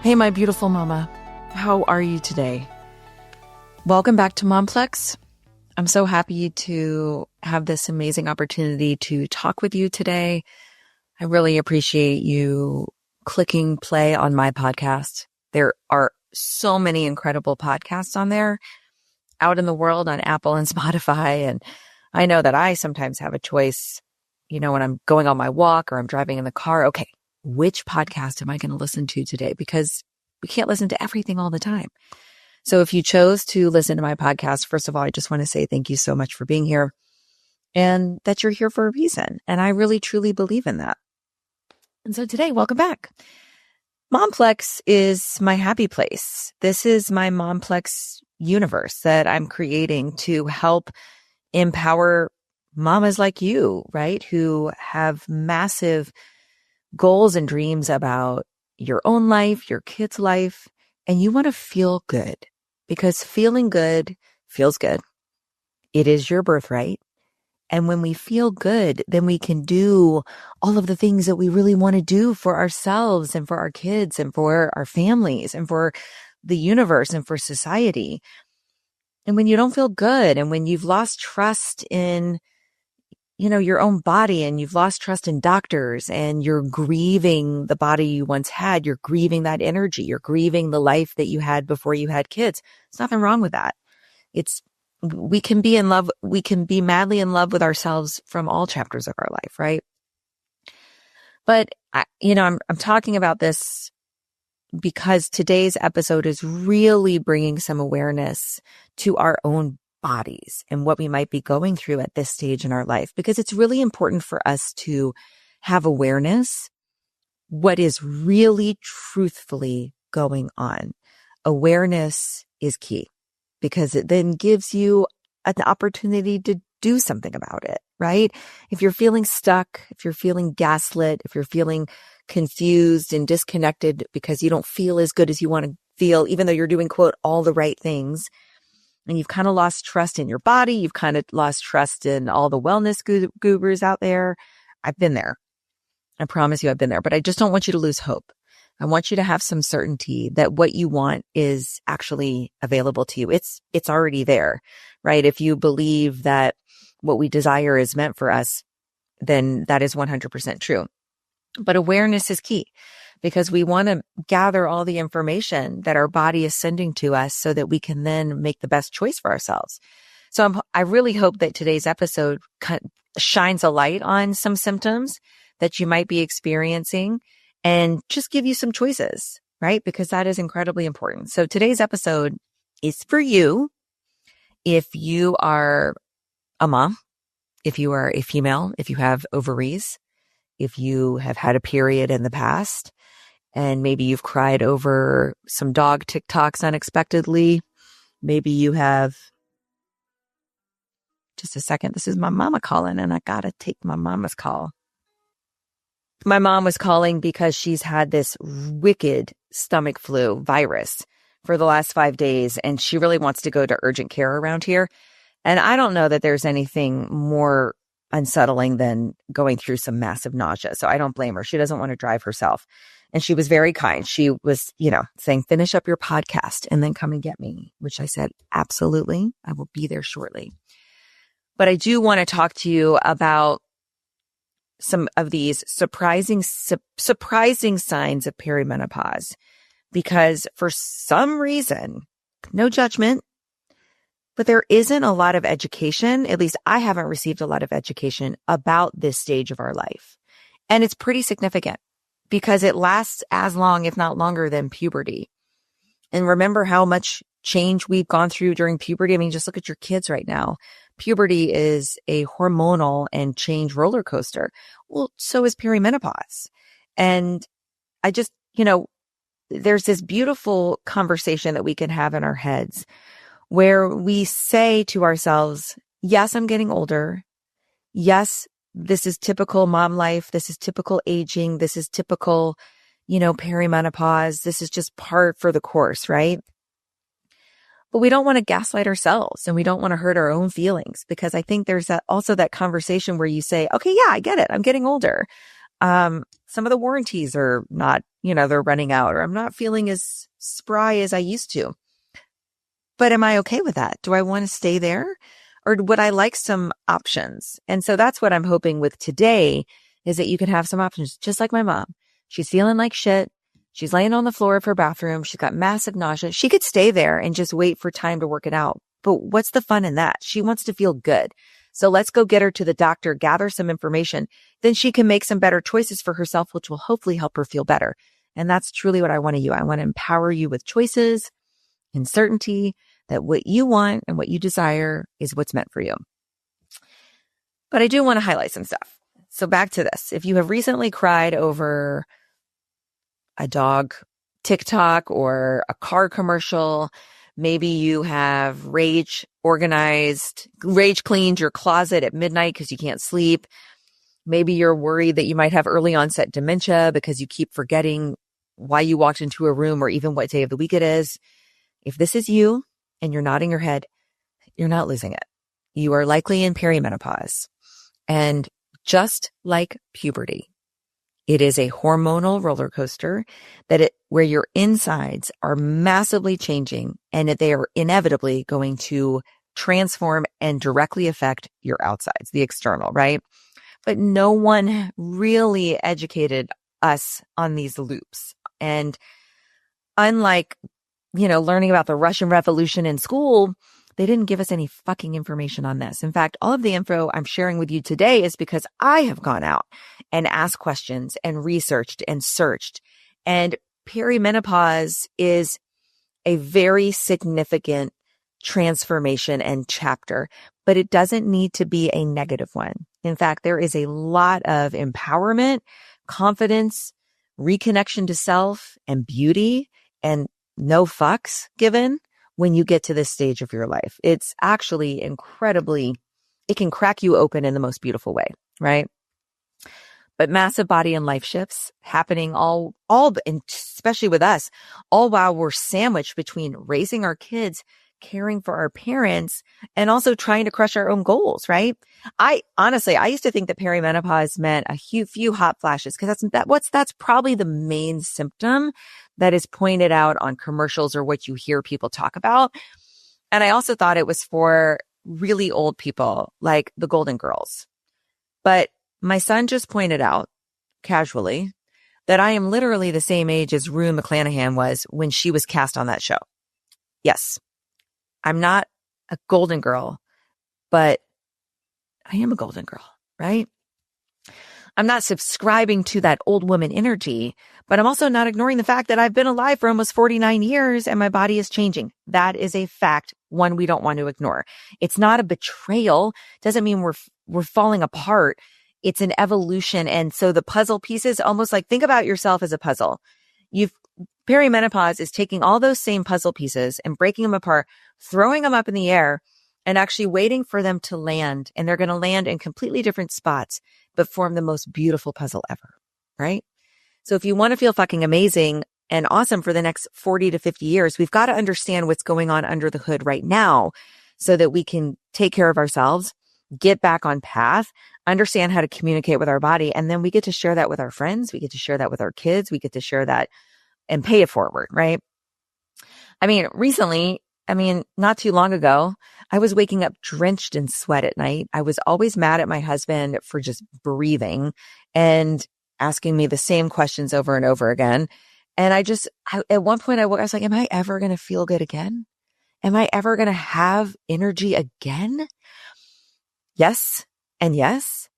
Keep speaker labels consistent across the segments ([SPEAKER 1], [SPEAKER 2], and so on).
[SPEAKER 1] Hey, my beautiful mama. How are you today? Welcome back to Momplex. I'm so happy to have this amazing opportunity to talk with you today. I really appreciate you clicking play on my podcast. There are so many incredible podcasts on there out in the world on Apple and Spotify. And I know that I sometimes have a choice, when I'm going on my walk or I'm driving in the car. Okay, which podcast am I going to listen to today? Because we can't listen to everything all the time. So if you chose to listen to my podcast, first of all, I just want to say thank you so much for being here and that you're here for a reason. And I really, truly believe in that. And so today, welcome back. Momplex is my happy place. This is my Momplex universe that I'm creating to help empower mamas like you, right? Who have massive goals and dreams about your own life, your kids' life, and you want to feel good because feeling good feels good. It is your birthright. And when we feel good, then we can do all of the things that we really want to do for ourselves and for our kids and for our families and for the universe and for society. And when you don't feel good and when you've lost trust in your own body and you've lost trust in doctors and you're grieving the body you once had, you're grieving that energy, you're grieving the life that you had before you had kids. There's nothing wrong with that. We can be in love. We can be madly in love with ourselves from all chapters of our life, right? But I'm talking about this because today's episode is really bringing some awareness to our own bodies and what we might be going through at this stage in our life, because it's really important for us to have awareness what is really truthfully going on. Awareness is key because it then gives you an opportunity to do something about it, right? If you're feeling stuck, if you're feeling gaslit, if you're feeling confused and disconnected because you don't feel as good as you want to feel, even though you're doing, quote, all the right things, and you've kind of lost trust in your body. You've kind of lost trust in all the wellness gurus out there. I've been there. I promise you I've been there, but I just don't want you to lose hope. I want you to have some certainty that what you want is actually available to you. It's already there, right? If you believe that what we desire is meant for us, then that is 100% true. But awareness is key, because we want to gather all the information that our body is sending to us so that we can then make the best choice for ourselves. So I really hope that today's episode shines a light on some symptoms that you might be experiencing and just give you some choices, right? Because that is incredibly important. So today's episode is for you if you are a mom, if you are a female, if you have ovaries, if you have had a period in the past, and maybe you've cried over some dog TikToks unexpectedly. Maybe you have, just a second, this is my mama calling and I gotta take my mama's call. My mom was calling because she's had this wicked stomach flu virus for the last 5 days, and she really wants to go to urgent care around here. And I don't know that there's anything more unsettling than going through some massive nausea. So I don't blame her. She doesn't want to drive herself. And she was very kind. She was, saying, finish up your podcast and then come and get me, which I said, absolutely. I will be there shortly. But I do want to talk to you about some of these surprising signs of perimenopause, because for some reason, no judgment, but there isn't a lot of education. At least I haven't received a lot of education about this stage of our life. And it's pretty significant because it lasts as long, if not longer, than puberty. And remember how much change we've gone through during puberty. I mean, just look at your kids right now. Puberty is a hormonal and change roller coaster. Well, so is perimenopause. And I just, there's this beautiful conversation that we can have in our heads where we say to ourselves, yes, I'm getting older. Yes, this is typical mom life. This is typical aging. This is typical, perimenopause. This is just part for the course, right? But we don't want to gaslight ourselves and we don't want to hurt our own feelings, because I think there's also that conversation where you say, okay, yeah, I get it. I'm getting older. some of the warranties are not, they're running out, or I'm not feeling as spry as I used to. But am I okay with that? Do I want to stay there? Or would I like some options? And so that's what I'm hoping with today, is that you can have some options, just like my mom. She's feeling like shit. She's laying on the floor of her bathroom. She's got massive nausea. She could stay there and just wait for time to work it out. But what's the fun in that? She wants to feel good. So let's go get her to the doctor, gather some information. Then she can make some better choices for herself, which will hopefully help her feel better. And that's truly what I want to do. I want to empower you with choices and certainty that what you want and what you desire is what's meant for you. But I do want to highlight some stuff. So back to this. If you have recently cried over a dog TikTok or a car commercial, maybe you have rage cleaned your closet at midnight because you can't sleep. Maybe you're worried that you might have early onset dementia because you keep forgetting why you walked into a room or even what day of the week it is. If this is you and you're nodding your head, you're not losing it. You are likely in perimenopause. And just like puberty, it is a hormonal roller coaster where your insides are massively changing, and that they are inevitably going to transform and directly affect your outsides, the external, right? But no one really educated us on these loops. And unlike, learning about the Russian Revolution in school, they didn't give us any fucking information on this. In fact, all of the info I'm sharing with you today is because I have gone out and asked questions and researched and searched. And perimenopause is a very significant transformation and chapter, but it doesn't need to be a negative one. In fact, there is a lot of empowerment, confidence, reconnection to self, and beauty, and no fucks given when you get to this stage of your life. It's actually it can crack you open in the most beautiful way, right? But massive body and life shifts happening all, and especially with us, all while we're sandwiched between raising our kids, caring for our parents, and also trying to crush our own goals, right? I used to think that perimenopause meant a few hot flashes, because that's probably the main symptom that is pointed out on commercials or what you hear people talk about. And I also thought it was for really old people, like the Golden Girls. But my son just pointed out casually that I am literally the same age as Rue McClanahan was when she was cast on that show. Yes, I'm not a golden girl, but I am a golden girl, right? I'm not subscribing to that old woman energy, but I'm also not ignoring the fact that I've been alive for almost 49 years and my body is changing. That is a fact, one we don't want to ignore. It's not a betrayal. Doesn't mean we're falling apart. It's an evolution. And so the puzzle pieces, almost like, think about yourself as a puzzle. Perimenopause is taking all those same puzzle pieces and breaking them apart, throwing them up in the air, and actually waiting for them to land. And they're going to land in completely different spots, but form the most beautiful puzzle ever, right? So if you want to feel fucking amazing and awesome for the next 40 to 50 years, we've got to understand what's going on under the hood right now so that we can take care of ourselves, get back on path, understand how to communicate with our body. And then we get to share that with our friends. We get to share that with our kids. We get to share that and pay it forward, right? Recently, not too long ago, I was waking up drenched in sweat at night. I was always mad at my husband for just breathing and asking me the same questions over and over again. And at one point I was like, am I ever going to feel good again? Am I ever going to have energy again? Yes and yes.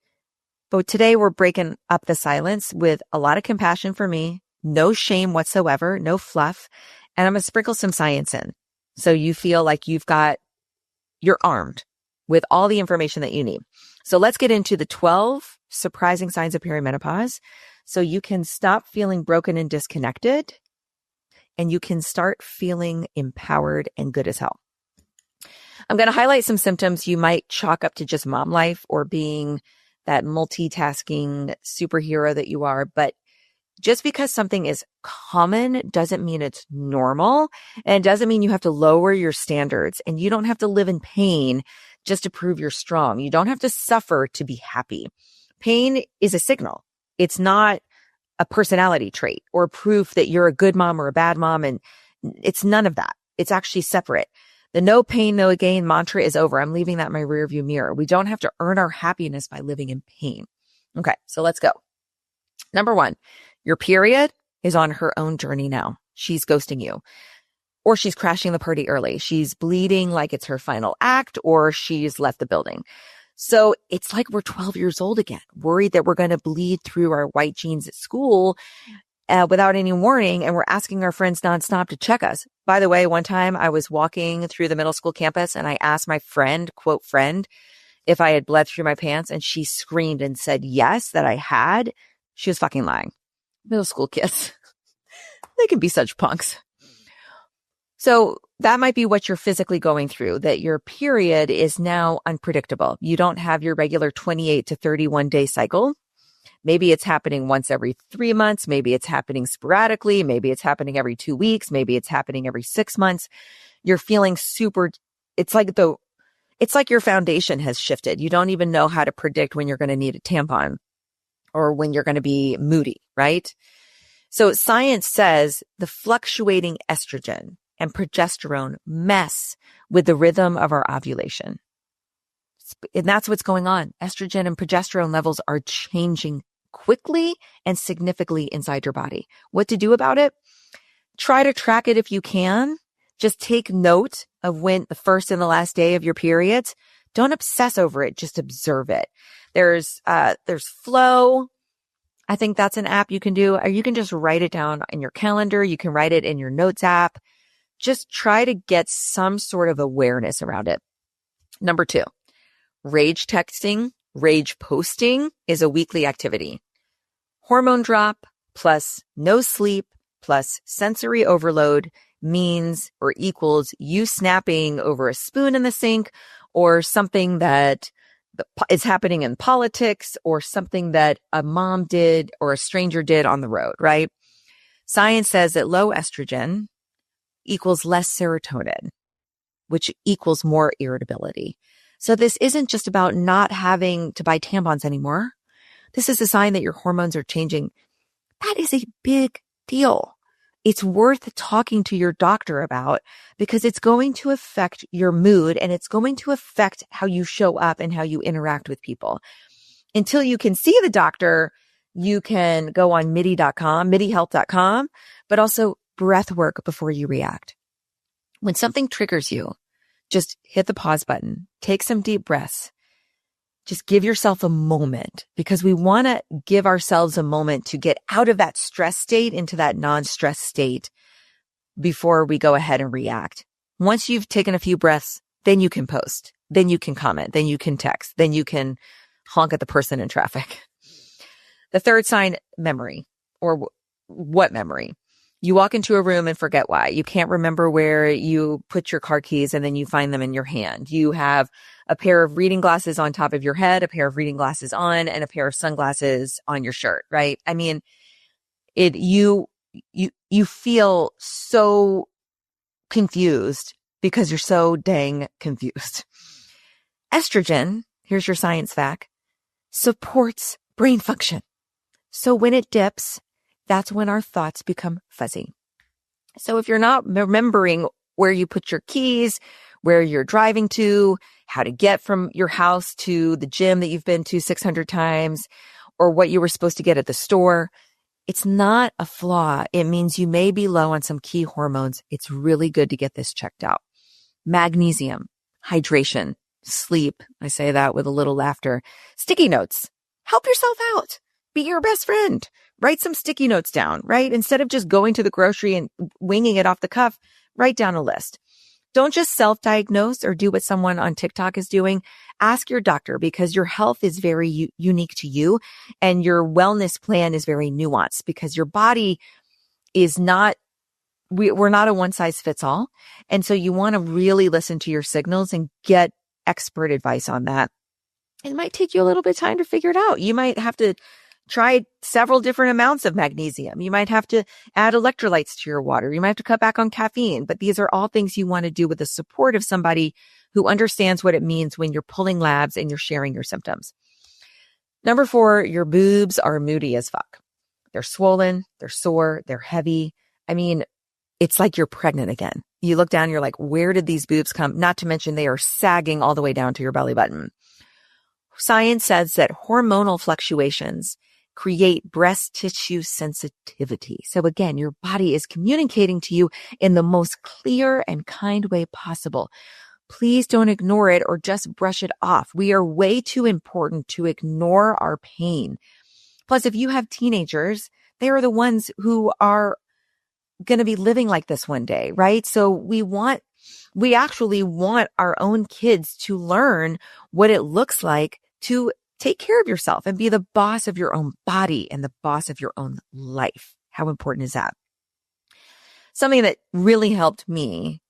[SPEAKER 1] But today we're breaking up the silence with a lot of compassion for me, no shame whatsoever, no fluff. And I'm going to sprinkle some science in. So you feel like you're armed with all the information that you need. So let's get into the 12 surprising signs of perimenopause so you can stop feeling broken and disconnected, and you can start feeling empowered and good as hell. I'm going to highlight some symptoms you might chalk up to just mom life or being that multitasking superhero that you are. But just because something is common doesn't mean it's normal, and it doesn't mean you have to lower your standards, and you don't have to live in pain just to prove you're strong. You don't have to suffer to be happy. Pain is a signal. It's not a personality trait or proof that you're a good mom or a bad mom. And it's none of that. It's actually separate. The no pain, no gain mantra is over. I'm leaving that in my rearview mirror. We don't have to earn our happiness by living in pain. Okay, so let's go. Number one, your period is on her own journey now. She's ghosting you, or she's crashing the party early. She's bleeding like it's her final act, or she's left the building. So it's like we're 12 years old again, worried that we're going to bleed through our white jeans at school without any warning. And we're asking our friends nonstop to check us. By the way, one time I was walking through the middle school campus and I asked my friend, quote friend, if I had bled through my pants, and she screamed and said yes, that I had. She was fucking lying. Middle school kids. They can be such punks. So that might be what you're physically going through, that your period is now unpredictable. You don't have your regular 28 to 31 day cycle. Maybe it's happening once every 3 months. Maybe it's happening sporadically. Maybe it's happening every 2 weeks. Maybe it's happening every 6 months. You're feeling it's like your foundation has shifted. You don't even know how to predict when you're going to need a tampon or when you're going to be moody, right? So science says the fluctuating estrogen and progesterone mess with the rhythm of our ovulation. And that's what's going on. Estrogen and progesterone levels are changing quickly and significantly inside your body. What to do about it? Try to track it if you can. Just take note of when the first and the last day of your periods. Don't obsess over it. Just observe it. There's Flow. I think that's an app you can do, or you can just write it down in your calendar. You can write it in your notes app. Just try to get some sort of awareness around it. Number 2, rage texting, rage posting is a weekly activity. Hormone drop plus no sleep plus sensory overload means or equals you snapping over a spoon in the sink, or something that is happening in politics, or something that a mom did or a stranger did on the road, right? Science says that low estrogen equals less serotonin, which equals more irritability. So this isn't just about not having to buy tampons anymore. This is a sign that your hormones are changing. That is a big deal. It's worth talking to your doctor about, because it's going to affect your mood and it's going to affect how you show up and how you interact with people. Until you can see the doctor, you can go on midihealth.com, but also breathwork before you react. When something triggers you, just hit the pause button, take some deep breaths. Just give yourself a moment, because we want to give ourselves a moment to get out of that stress state into that non-stress state before we go ahead and react. Once you've taken a few breaths, then you can post, then you can comment, then you can text, then you can honk at the person in traffic. The third sign, memory. Or what memory? You walk into a room and forget why. You can't remember where you put your car keys and then you find them in your hand. You have a pair of reading glasses on top of your head, a pair of reading glasses on, and a pair of sunglasses on your shirt, right? I mean, you feel so confused because you're so dang confused. Estrogen, here's your science fact, supports brain function. So when it dips, that's when our thoughts become fuzzy. So if you're not remembering where you put your keys, where you're driving to, how to get from your house to the gym that you've been to 600 times, or what you were supposed to get at the store, it's not a flaw. It means you may be low on some key hormones. It's really good to get this checked out. Magnesium, hydration, sleep. I say that with a little laughter. Sticky notes. Help yourself out. Be your best friend. Write some sticky notes down, right? Instead of just going to the grocery and winging it off the cuff, write down a list. Don't just self-diagnose or do what someone on TikTok is doing. Ask your doctor, because your health is very unique to you, and your wellness plan is very nuanced, because your body is not, we're not a one size fits all. And so you want to really listen to your signals and get expert advice on that. It might take you a little bit of time to figure it out. You might have to try several different amounts of magnesium. You might have to add electrolytes to your water. You might have to cut back on caffeine, but these are all things you want to do with the support of somebody who understands what it means when you're pulling labs and you're sharing your symptoms. Number 4, your boobs are moody as fuck. They're swollen, they're sore, they're heavy. I mean, it's like you're pregnant again. You look down, you're like, where did these boobs come? Not to mention they are sagging all the way down to your belly button. Science says that hormonal fluctuations create breast tissue sensitivity. So again, your body is communicating to you in the most clear and kind way possible. Please don't ignore it or just brush it off. We are way too important to ignore our pain. Plus, if you have teenagers, they are the ones who are going to be living like this one day, right? So we actually want our own kids to learn what it looks like to take care of yourself and be the boss of your own body and the boss of your own life. How important is that? Something that really helped me,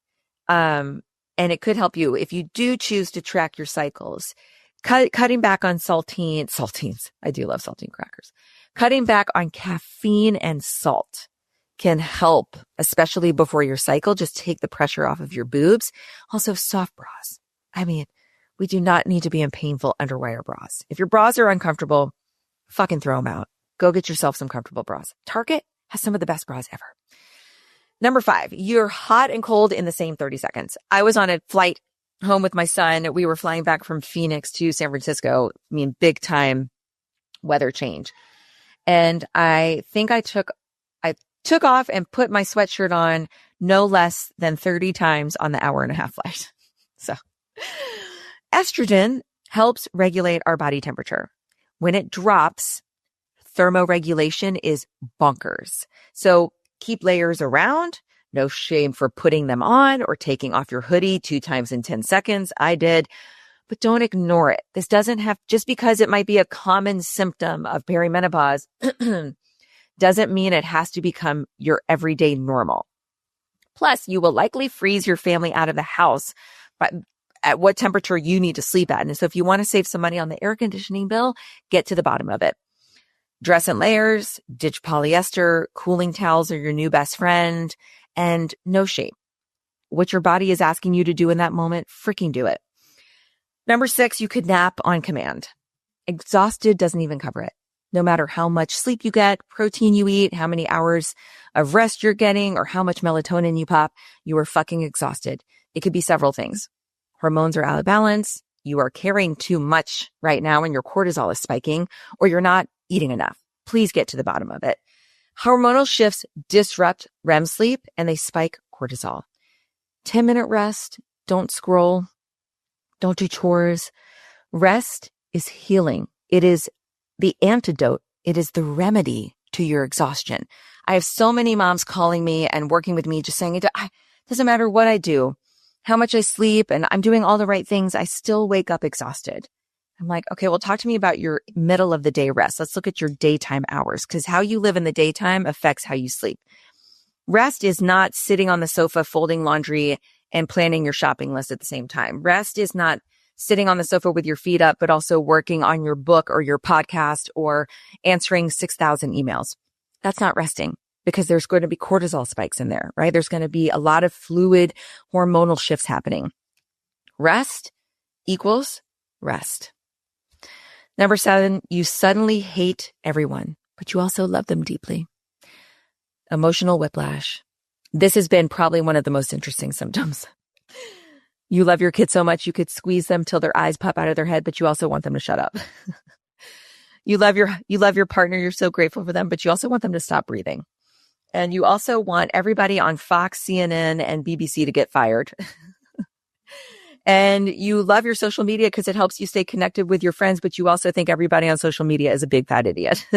[SPEAKER 1] and it could help you if you do choose to track your cycles, cutting back on saltines. I do love saltine crackers. Cutting back on caffeine and salt can help, especially before your cycle. Just take the pressure off of your boobs. Also, soft bras. I mean, we do not need to be in painful underwire bras. If your bras are uncomfortable, fucking throw them out. Go get yourself some comfortable bras. Target has some of the best bras ever. Number 5, you're hot and cold in the same 30 seconds. I was on a flight home with my son. We were flying back from Phoenix to San Francisco. I mean, big time weather change. And I think I took off and put my sweatshirt on no less than 30 times on the hour-and-a-half flight. So estrogen helps regulate our body temperature. When it drops, thermoregulation is bonkers. So keep layers around. No shame for putting them on or taking off your hoodie 2 times in 10 seconds. I did, but don't ignore it. This doesn't have, just because it might be a common symptom of perimenopause, doesn't mean it has to become your everyday normal. Plus, you will likely freeze your family out of the house at what temperature you need to sleep at. And so if you want to save some money on the air conditioning bill, get to the bottom of it. Dress in layers, ditch polyester, cooling towels are your new best friend, and no shame. What your body is asking you to do in that moment, freaking do it. Number 6, you could nap on command. Exhausted doesn't even cover it. No matter how much sleep you get, protein you eat, how many hours of rest you're getting, or how much melatonin you pop, you are fucking exhausted. It could be several things. Hormones are out of balance. You are carrying too much right now and your cortisol is spiking, or you're not eating enough. Please get to the bottom of it. Hormonal shifts disrupt REM sleep and they spike cortisol. 10-minute rest. Don't scroll. Don't do chores. Rest is healing. It is the antidote. It is the remedy to your exhaustion. I have so many moms calling me and working with me just saying, it doesn't matter what I do, how much I sleep, and I'm doing all the right things, I still wake up exhausted. I'm like, okay, well, talk to me about your middle of the day rest. Let's look at your daytime hours, because how you live in the daytime affects how you sleep. Rest is not sitting on the sofa, folding laundry and planning your shopping list at the same time. Rest is not sitting on the sofa with your feet up, but also working on your book or your podcast or answering 6,000 emails. That's not resting, because there's going to be cortisol spikes in there, right? There's going to be a lot of fluid hormonal shifts happening. Rest equals rest. Number 7, you suddenly hate everyone, but you also love them deeply. Emotional whiplash. This has been probably one of the most interesting symptoms. You love your kids so much you could squeeze them till their eyes pop out of their head, but you also want them to shut up. You love your partner, you're so grateful for them, but you also want them to stop breathing. And you also want everybody on Fox, CNN, and BBC to get fired. And you love your social media because it helps you stay connected with your friends, but you also think everybody on social media is a big fat idiot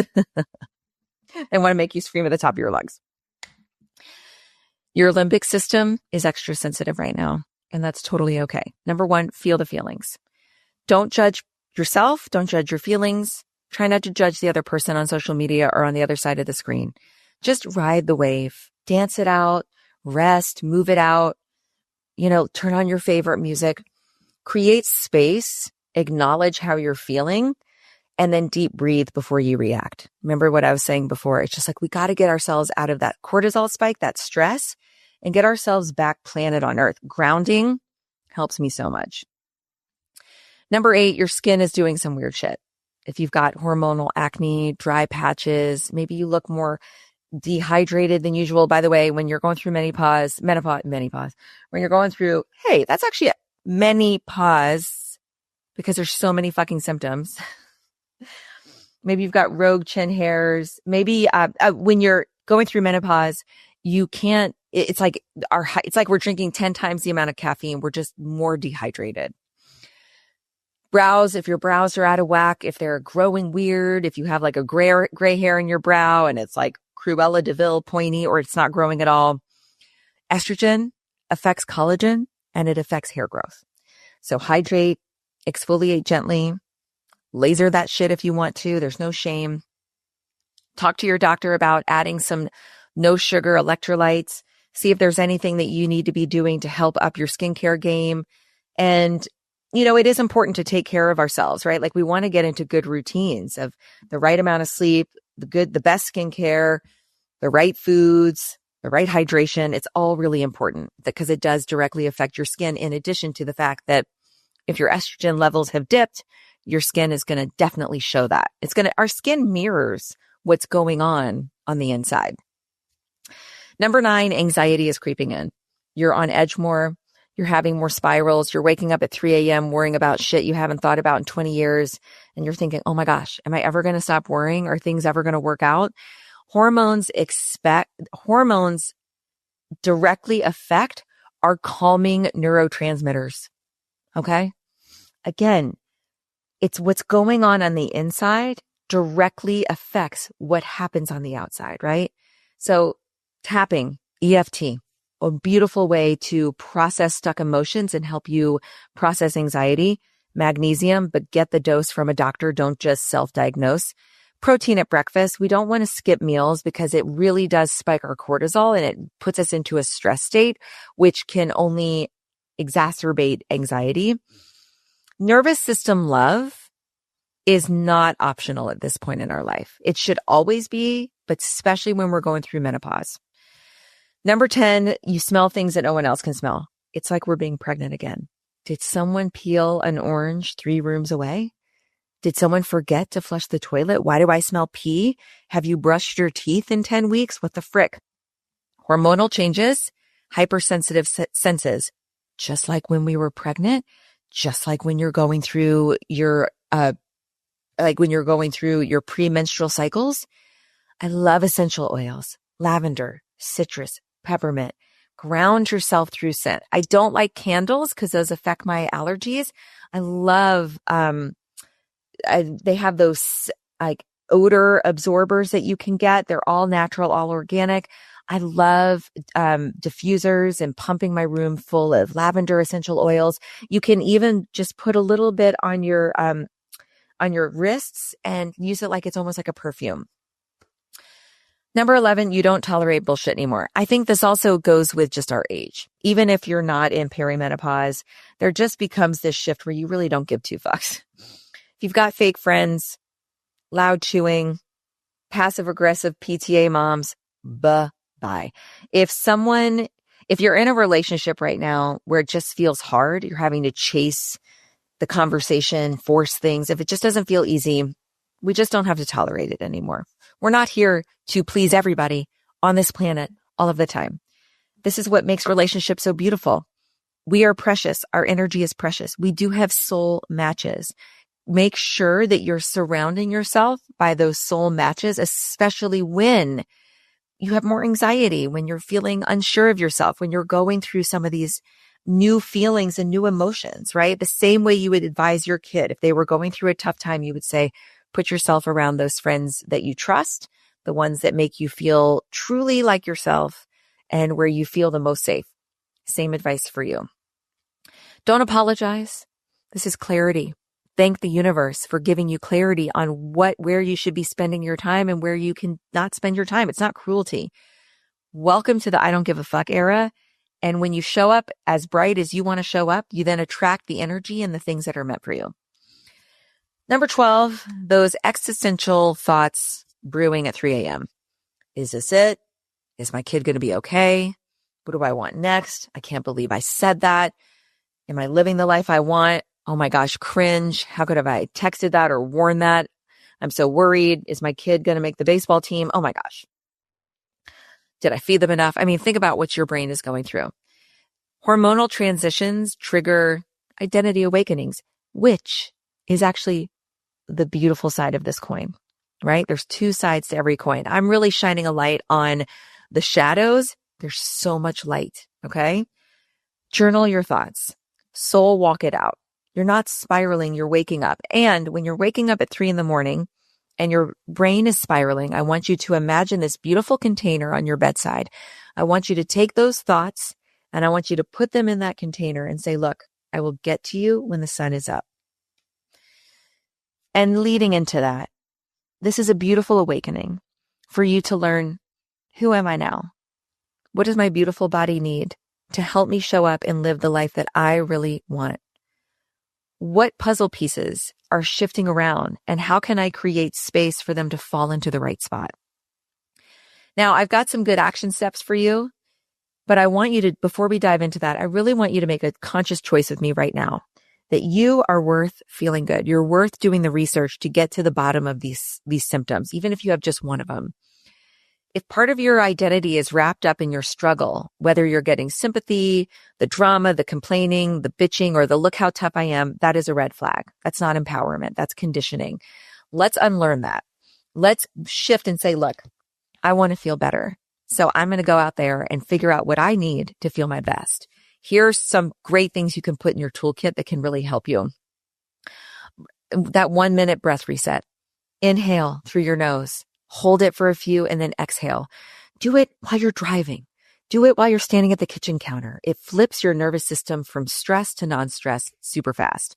[SPEAKER 1] and want to make you scream at the top of your lungs. Your limbic system is extra sensitive right now, and that's totally okay. Number 1, feel the feelings. Don't judge yourself. Don't judge your feelings. Try not to judge the other person on social media or on the other side of the screen. Just ride the wave, dance it out, rest, move it out. Turn on your favorite music, create space, acknowledge how you're feeling, and then deep breathe before you react. Remember what I was saying before? It's just like we got to get ourselves out of that cortisol spike, that stress, and get ourselves back planet on Earth. Grounding helps me so much. Number 8, your skin is doing some weird shit. If you've got hormonal acne, dry patches, maybe you look more dehydrated than usual. By the way, when you're going through menopause, when you're going through, hey, that's actually a menopause because there's so many fucking symptoms. Maybe you've got rogue chin hairs. Maybe when you're going through menopause, you can't, it's like we're drinking 10 times the amount of caffeine. We're just more dehydrated. Brows, if your brows are out of whack, if they're growing weird, if you have like a gray hair in your brow and it's like Cruella de Vil pointy or it's not growing at all. Estrogen affects collagen and it affects hair growth. So hydrate, exfoliate gently, laser that shit if you want to. There's no shame. Talk to your doctor about adding some no sugar electrolytes. See if there's anything that you need to be doing to help up your skincare game. And it is important to take care of ourselves, right? Like we want to get into good routines of the right amount of sleep, the best skincare, the right foods, the right hydration. It's all really important because it does directly affect your skin. In addition to the fact that if your estrogen levels have dipped, your skin is going to definitely show that. Our skin mirrors what's going on the inside. Number 9, anxiety is creeping in. You're on edge more. You're having more spirals. You're waking up at 3 a.m. worrying about shit you haven't thought about in 20 years. And you're thinking, oh my gosh, am I ever going to stop worrying? Are things ever going to work out? Hormones directly affect our calming neurotransmitters. Okay. Again, it's what's going on the inside directly affects what happens on the outside, right? So tapping, EFT, a beautiful way to process stuck emotions and help you process anxiety. Magnesium, but get the dose from a doctor. Don't just self-diagnose. Protein at breakfast. We don't want to skip meals because it really does spike our cortisol and it puts us into a stress state, which can only exacerbate anxiety. Nervous system love is not optional at this point in our life. It should always be, but especially when we're going through menopause. Number 10, you smell things that no one else can smell. It's like we're being pregnant again. Did someone peel an orange 3 rooms away? Did someone forget to flush the toilet? Why do I smell pee? Have you brushed your teeth in 10 weeks? What the frick? Hormonal changes, hypersensitive senses, just like when we were pregnant, just like when you're going through your premenstrual cycles. I love essential oils, lavender, citrus, peppermint. Ground yourself through scent. I don't like candles because those affect my allergies. I love, they have those like odor absorbers that you can get. They're all natural, all organic. I love diffusers and pumping my room full of lavender essential oils. You can even just put a little bit on your wrists and use it like it's almost like a perfume. Number 11, you don't tolerate bullshit anymore. I think this also goes with just our age. Even if you're not in perimenopause, there just becomes this shift where you really don't give 2 fucks. If you've got fake friends, loud chewing, passive aggressive PTA moms, bye. If you're in a relationship right now where it just feels hard, you're having to chase the conversation, force things. If it just doesn't feel easy, we just don't have to tolerate it anymore. We're not here to please everybody on this planet all of the time. This is what makes relationships so beautiful. We are precious. Our energy is precious. We do have soul matches. Make sure that you're surrounding yourself by those soul matches, especially when you have more anxiety, when you're feeling unsure of yourself, when you're going through some of these new feelings and new emotions, right? The same way you would advise your kid. If they were going through a tough time, you would say, put yourself around those friends that you trust, the ones that make you feel truly like yourself and where you feel the most safe. Same advice for you. Don't apologize. This is clarity. Thank the universe for giving you clarity on where you should be spending your time and where you can not spend your time. It's not cruelty. Welcome to the I don't give a fuck era. And when you show up as bright as you want to show up, you then attract the energy and the things that are meant for you. Number 12, those existential thoughts brewing at 3 a.m. Is this it? Is my kid going to be okay? What do I want next? I can't believe I said that. Am I living the life I want? Oh my gosh, cringe. How could have I texted that or worn that? I'm so worried. Is my kid going to make the baseball team? Oh my gosh. Did I feed them enough? I mean, think about what your brain is going through. Hormonal transitions trigger identity awakenings, which is actually the beautiful side of this coin, right? There's two sides to every coin. I'm really shining a light on the shadows. There's so much light, okay? Journal your thoughts. Soul walk it out. You're not spiraling, you're waking up. And when you're waking up at 3 a.m. and your brain is spiraling, I want you to imagine this beautiful container on your bedside. I want you to take those thoughts and I want you to put them in that container and say, look, I will get to you when the sun is up. And leading into that, this is a beautiful awakening for you to learn, who am I now? What does my beautiful body need to help me show up and live the life that I really want? What puzzle pieces are shifting around and how can I create space for them to fall into the right spot? Now, I've got some good action steps for you, but I want you to, before we dive into that, I really want you to make a conscious choice with me right now that you are worth feeling good. You're worth doing the research to get to the bottom of these symptoms, even if you have just one of them. If part of your identity is wrapped up in your struggle, whether you're getting sympathy, the drama, the complaining, the bitching, or the look how tough I am, that is a red flag. That's not empowerment. That's conditioning. Let's unlearn that. Let's shift and say, look, I want to feel better. So I'm going to go out there and figure out what I need to feel my best. Here's some great things you can put in your toolkit that can really help you. That 1-minute breath reset. Inhale through your nose. Hold it for a few and then exhale. Do it while you're driving. Do it while you're standing at the kitchen counter. It flips your nervous system from stress to non-stress super fast.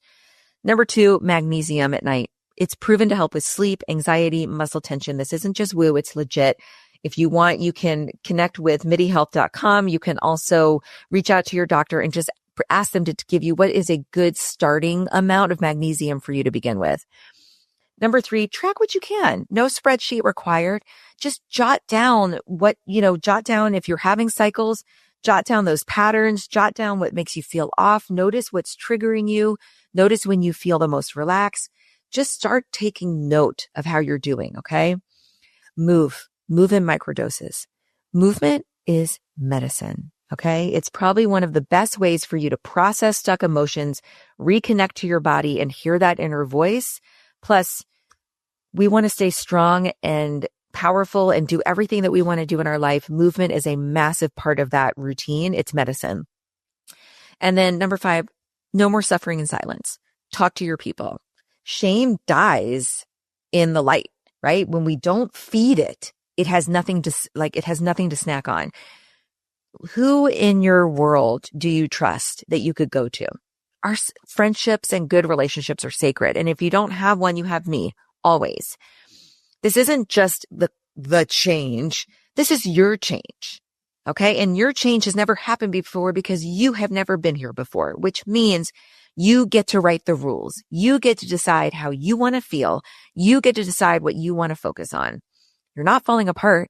[SPEAKER 1] Number 2, magnesium at night. It's proven to help with sleep, anxiety, muscle tension. This isn't just woo, it's legit. If you want, you can connect with midihealth.com. You can also reach out to your doctor and just ask them to give you what is a good starting amount of magnesium for you to begin with. Number 3, track what you can. No spreadsheet required. Just jot down jot down if you're having cycles, jot down those patterns, jot down what makes you feel off. Notice what's triggering you. Notice when you feel the most relaxed. Just start taking note of how you're doing, okay? Move in microdoses. Movement is medicine, okay? It's probably one of the best ways for you to process stuck emotions, reconnect to your body, and hear that inner voice. Plus, we want to stay strong and powerful and do everything that we want to do in our life. Movement is a massive part of that routine. It's medicine. And then number 5, no more suffering in silence. Talk to your people. Shame dies in the light, right? When we don't feed it, it has nothing to snack on. Who in your world do you trust that you could go to? Our friendships and good relationships are sacred. And if you don't have one, you have me, always. This isn't just the change. This is your change. Okay. And your change has never happened before because you have never been here before, which means you get to write the rules. You get to decide how you want to feel. You get to decide what you want to focus on. You're not falling apart.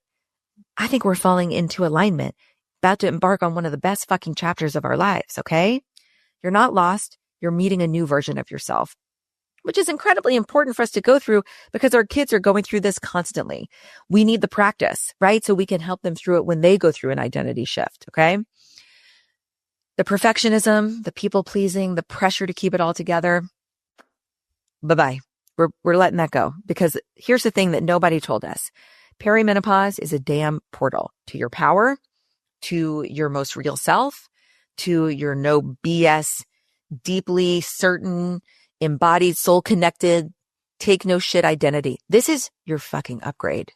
[SPEAKER 1] I think we're falling into alignment, about to embark on one of the best fucking chapters of our lives. Okay. You're not lost. You're meeting a new version of yourself, which is incredibly important for us to go through because our kids are going through this constantly. We need the practice, right? So we can help them through it when they go through an identity shift. Okay. The perfectionism, the people pleasing, the pressure to keep it all together. Bye-bye. We're letting that go because here's the thing that nobody told us. Perimenopause is a damn portal to your power, to your most real self, to your no BS, deeply certain, embodied, soul connected, take no shit identity. This is your fucking upgrade.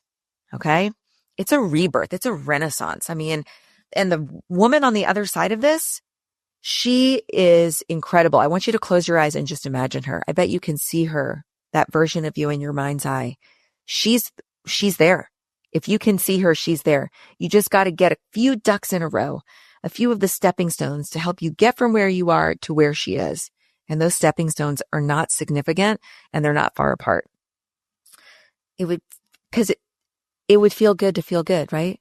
[SPEAKER 1] Okay. It's a rebirth. It's a renaissance. I mean, and the woman on the other side of this, she is incredible. I want you to close your eyes and just imagine her. I bet you can see her, that version of you in your mind's eye. She's there. If you can see her, she's there. You just got to get a few ducks in a row, a few of the stepping stones to help you get from where you are to where she is. And those stepping stones are not significant and they're not far apart. It would feel good to feel good, right?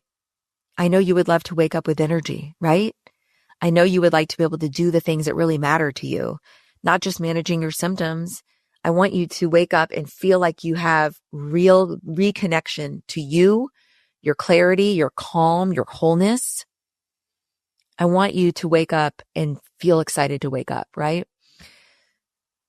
[SPEAKER 1] I know you would love to wake up with energy, right? I know you would like to be able to do the things that really matter to you, not just managing your symptoms. I want you to wake up and feel like you have real reconnection to you, your clarity, your calm, your wholeness. I want you to wake up and feel excited to wake up, right?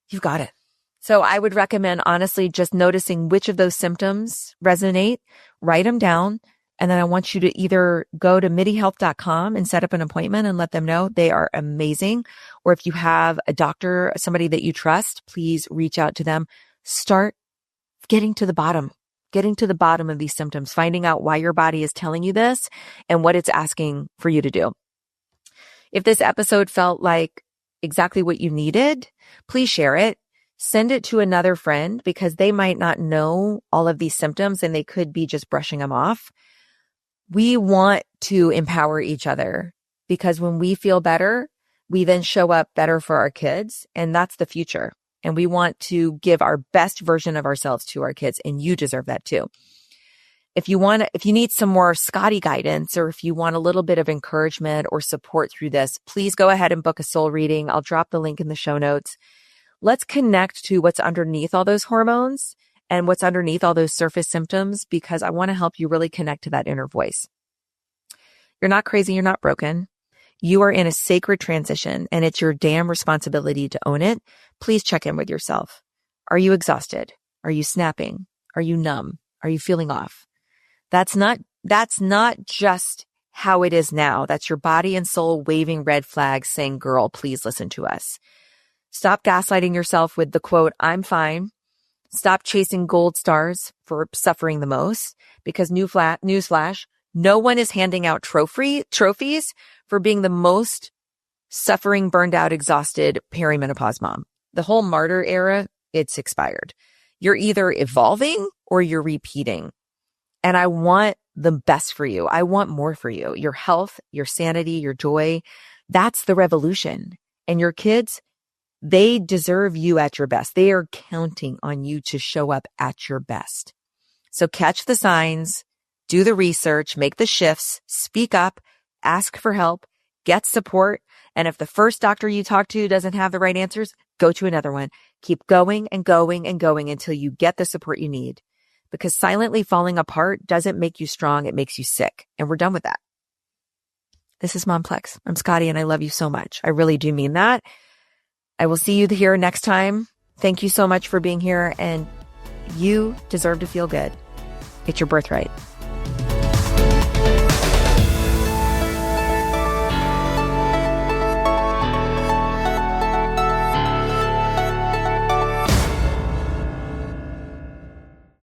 [SPEAKER 1] You've got it. So I would recommend, honestly, just noticing which of those symptoms resonate, write them down. And then I want you to either go to midihealth.com and set up an appointment and let them know. They are amazing. Or if you have a doctor, somebody that you trust, please reach out to them. Start getting to the bottom of these symptoms, finding out why your body is telling you this and what it's asking for you to do. If this episode felt like exactly what you needed, please share it. Send it to another friend because they might not know all of these symptoms and they could be just brushing them off. We want to empower each other because when we feel better, we then show up better for our kids, and that's the future. And we want to give our best version of ourselves to our kids, and you deserve that too. If you need some more Scotty guidance, or if you want a little bit of encouragement or support through this, please go ahead and book a soul reading. I'll drop the link in the show notes. Let's connect to what's underneath all those hormones and what's underneath all those surface symptoms, because I want to help you really connect to that inner voice. You're not crazy. You're not broken. You are in a sacred transition, and it's your damn responsibility to own it. Please check in with yourself. Are you exhausted? Are you snapping? Are you numb? Are you feeling off? That's not just how it is now. That's your body and soul waving red flags saying, girl, please listen to us. Stop gaslighting yourself with the quote, I'm fine. Stop chasing gold stars for suffering the most, because newsflash, no one is handing out trophies for being the most suffering, burned out, exhausted perimenopause mom. The whole martyr era, it's expired. You're either evolving or you're repeating. And I want the best for you. I want more for you. Your health, your sanity, your joy. That's the revolution. And your kids, they deserve you at your best. They are counting on you to show up at your best. So catch the signs, do the research, make the shifts, speak up, ask for help, get support. And if the first doctor you talk to doesn't have the right answers, go to another one. Keep going and going and going until you get the support you need. Because silently falling apart doesn't make you strong. It makes you sick. And we're done with that. This is Momplex. I'm Scotty, and I love you so much. I really do mean that. I will see you here next time. Thank you so much for being here, and you deserve to feel good. It's your birthright.